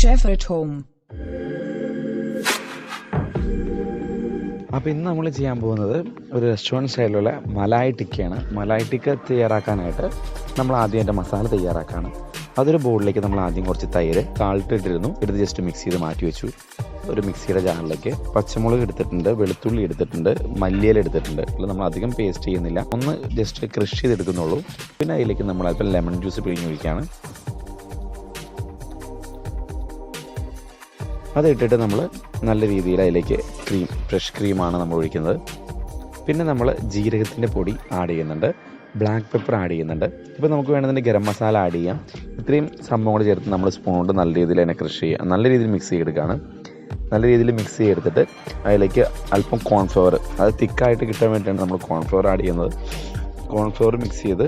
Chef at home. അപ്പോൾ ഇന്ന് നമ്മൾ ചെയ്യാൻ പോകുന്നത് ഒരു റെസ്റ്റോറൻറ്റ് സ്റ്റൈലിലുള്ള മലായ് ടിക്കയാണ്. മലായ് ടിക്ക തയ്യാറാക്കാനായിട്ട് നമ്മൾ ആദ്യം അതിൻ്റെ മസാല തയ്യാറാക്കാണ്. അതൊരു ബോളിലേക്ക് നമ്മൾ ആദ്യം കുറച്ച് തൈര് സാൾട്ട് ഇട്ടിരുന്നു, എടുത്ത് ജസ്റ്റ് മിക്സ് ചെയ്ത് മാറ്റി വെച്ചു. ഒരു മിക്സിയുടെ ജാറിലേക്ക് പച്ചമുളക് എടുത്തിട്ടുണ്ട്, വെളുത്തുള്ളി എടുത്തിട്ടുണ്ട്, മല്ലിയില എടുത്തിട്ടുണ്ട്. അപ്പോൾ നമ്മൾ അധികം പേസ്റ്റ് ചെയ്യുന്നില്ല, ഒന്ന് ജസ്റ്റ് ക്രഷ് ചെയ്തെടുക്കുന്നുള്ളൂ. പിന്നെ അതിലേക്ക് നമ്മൾ അല്പം ലെമൺ ജ്യൂസ് പിഴിഞ്ഞ് ഒഴിക്കുകയാണ്. അത് ഇട്ടിട്ട് നമ്മൾ നല്ല രീതിയിൽ അതിലേക്ക് ഫ്രഷ് ക്രീമാണ് നമ്മൾ ഒഴിക്കുന്നത്. പിന്നെ നമ്മൾ ജീരകത്തിൻ്റെ പൊടി ആഡ് ചെയ്യുന്നുണ്ട്, ബ്ലാക്ക് പെപ്പർ ആഡ് ചെയ്യുന്നുണ്ട്. ഇപ്പോൾ നമുക്ക് വേണമെന്നുണ്ടെങ്കിൽ ഗരം മസാല ആഡ് ചെയ്യാം. ഇത്രയും സംഭവങ്ങൾ ചേർത്ത് നമ്മൾ സ്പൂൺ കൊണ്ട് നല്ല രീതിയിൽ തന്നെ ക്രഷ് ചെയ്യുക, നല്ല രീതിയിൽ മിക്സ് ചെയ്തെടുക്കുകയാണ്. നല്ല രീതിയിൽ മിക്സ് ചെയ്തെടുത്തിട്ട് അതിലേക്ക് അല്പം കോൺഫ്ലവർ, അത് തിക്കായിട്ട് കിട്ടാൻ വേണ്ടിയിട്ടാണ് നമ്മൾ കോൺഫ്ലവർ ആഡ് ചെയ്യുന്നത്. കോൺഫ്ലവർ മിക്സ് ചെയ്ത്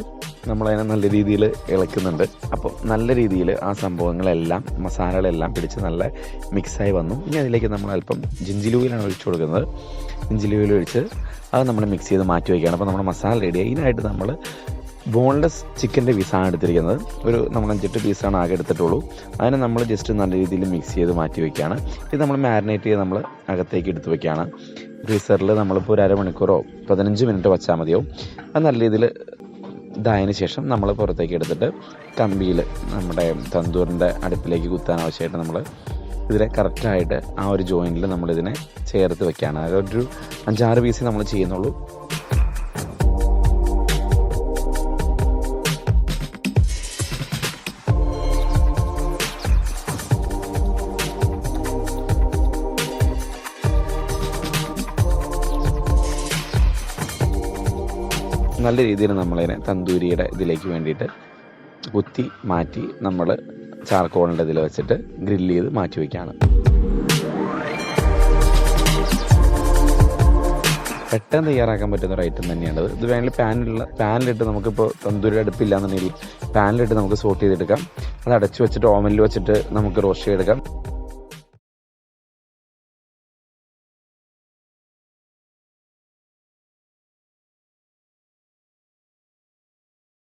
നമ്മളതിനെ നല്ല രീതിയിൽ ഇളക്കുന്നുണ്ട്. അപ്പോൾ നല്ല രീതിയിൽ ആ സംഭവങ്ങളെല്ലാം മസാലകളെല്ലാം പിടിച്ച് നല്ല മിക്സായി വന്നു. ഇനി അതിലേക്ക് നമ്മൾ അല്പം ജിഞ്ചിലി ഓയിലാണ് ഒഴിച്ചു കൊടുക്കുന്നത്. ജിഞ്ചിലി ഓയിൽ ഒഴിച്ച് അത് നമ്മൾ മിക്സ് ചെയ്ത് മാറ്റി വയ്ക്കുകയാണ്. അപ്പോൾ നമ്മുടെ മസാല റെഡിയായി. ഇതിനായിട്ട് നമ്മൾ ബോൺലെസ് ചിക്കൻ്റെ പീസാണ് എടുത്തിരിക്കുന്നത്. നമ്മൾ 5-8 പീസാണ് ആകെ എടുത്തിട്ടുള്ളൂ. അതിനെ നമ്മൾ ജസ്റ്റ് നല്ല രീതിയിൽ മിക്സ് ചെയ്ത് മാറ്റി വയ്ക്കുകയാണ്. ഇത് നമ്മൾ മാരിനേറ്റ് ചെയ്ത് നമ്മൾ അകത്തേക്ക് എടുത്ത് വയ്ക്കുകയാണ്. ഫ്രീസറിൽ നമ്മളിപ്പോൾ ഒരു അരമണിക്കൂറോ 15 മിനിറ്റ് വെച്ചാൽ മതിയാവും. അത് നല്ല രീതിയിൽ ഇതായതിനു ശേഷം നമ്മൾ പുറത്തേക്ക് എടുത്തിട്ട് കമ്പിയിൽ നമ്മുടെ തന്തൂറിൻ്റെ അടുപ്പിലേക്ക് കുത്താൻ ആവശ്യമായിട്ട് നമ്മൾ ഇതിനെ കറക്റ്റായിട്ട് ആ ഒരു ജോയിൻറ്റിൽ നമ്മളിതിനെ ചേർത്ത് വെക്കുകയാണ്. അതൊരു 5-6 പീസ് നമ്മൾ ചെയ്യുന്നുള്ളൂ. നല്ല രീതിയിൽ നമ്മളതിനെ തന്തൂരിയുടെ ഇതിലേക്ക് വേണ്ടിയിട്ട് കുത്തി മാറ്റി നമ്മൾ ചാർക്കോളിൻ്റെ ഇതിൽ വെച്ചിട്ട് ഗ്രില്ല് ചെയ്ത് മാറ്റി വയ്ക്കുകയാണ്. പെട്ടെന്ന് തയ്യാറാക്കാൻ പറ്റുന്ന ഒരു ഐറ്റം തന്നെയാണത്. ഇത് വേണമെങ്കിൽ പാനിലിട്ട് നമുക്കിപ്പോൾ തന്തൂരി അടുപ്പില്ല എന്നുണ്ടെങ്കിൽ പാനിലിട്ട് നമുക്ക് സോട്ട് ചെയ്തെടുക്കാം. അത് അടച്ചു വെച്ചിട്ട് ഓവനിൽ വെച്ചിട്ട് നമുക്ക് റോസ്റ്റ് ചെയ്തെടുക്കാം.